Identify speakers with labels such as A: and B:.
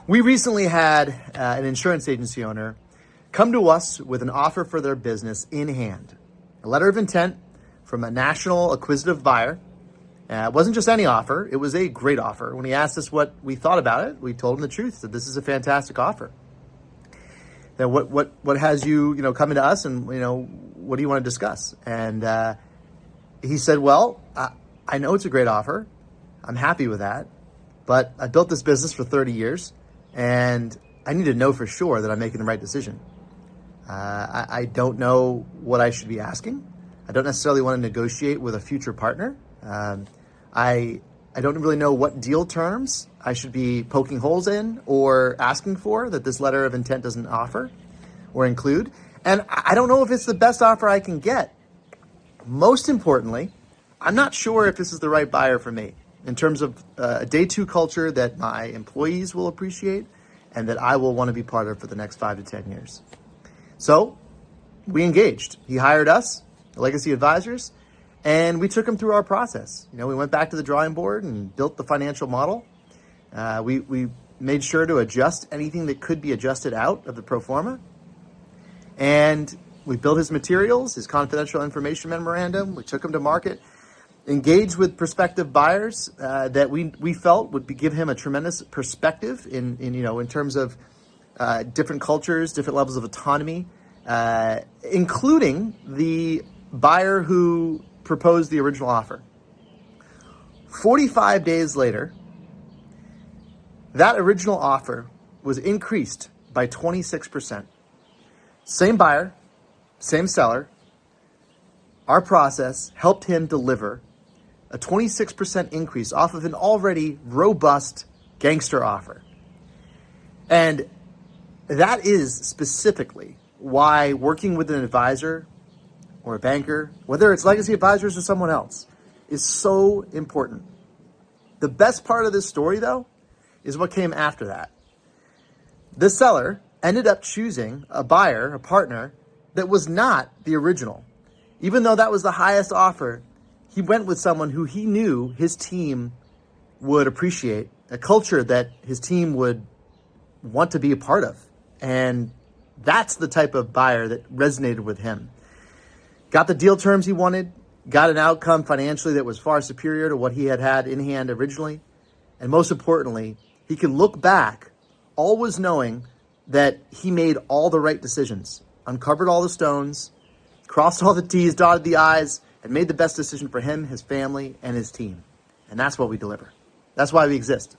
A: We recently had an insurance agency owner come to us with an offer for their business in hand. A letter of intent from a national acquisitive buyer. It wasn't just any offer, it was a great offer. When he asked us what we thought about it, we told him the truth, that this is a fantastic offer. Now, what has you coming to us, and what do you want to discuss? And he said, well, I know it's a great offer. I'm happy with that, but I built this business for 30 years and I need to know for sure that I'm making the right decision. I don't know what I should be asking. I don't necessarily want to negotiate with a future partner. I don't really know what deal terms I should be poking holes in or asking for that this letter of intent doesn't offer or include. And I don't know if it's the best offer I can get. Most importantly, I'm not sure if this is the right buyer for me in terms of a day two culture that my employees will appreciate and that I will want to be part of for the next 5 to 10 years. So we engaged. He hired us, the Legacy Advisors, and we took him through our process. We went back to the drawing board and built the financial model. We made sure to adjust anything that could be adjusted out of the pro forma. And we built his materials, his confidential information memorandum. We took him to market, engaged with prospective buyers that we felt would give him a tremendous perspective in terms of different cultures, different levels of autonomy, including the buyer who proposed the original offer. 45 days later, that original offer was increased by 26%. Same buyer, same seller. Our process helped him deliver a 26% increase off of an already robust gangster offer. And that is specifically why working with an advisor or a banker, whether it's Legacy Advisors or someone else, is so important. The best part of this story, though, is what came after that. The seller ended up choosing a buyer, a partner, that was not the original. Even though that was the highest offer, he went with someone who he knew his team would appreciate, a culture that his team would want to be a part of. And that's the type of buyer that resonated with him. Got the deal terms he wanted, got an outcome financially that was far superior to what he had in hand originally. And most importantly, he can look back always knowing that he made all the right decisions, uncovered all the stones, crossed all the T's, dotted the I's, and made the best decision for him, his family, and his team. And that's what we deliver. That's why we exist.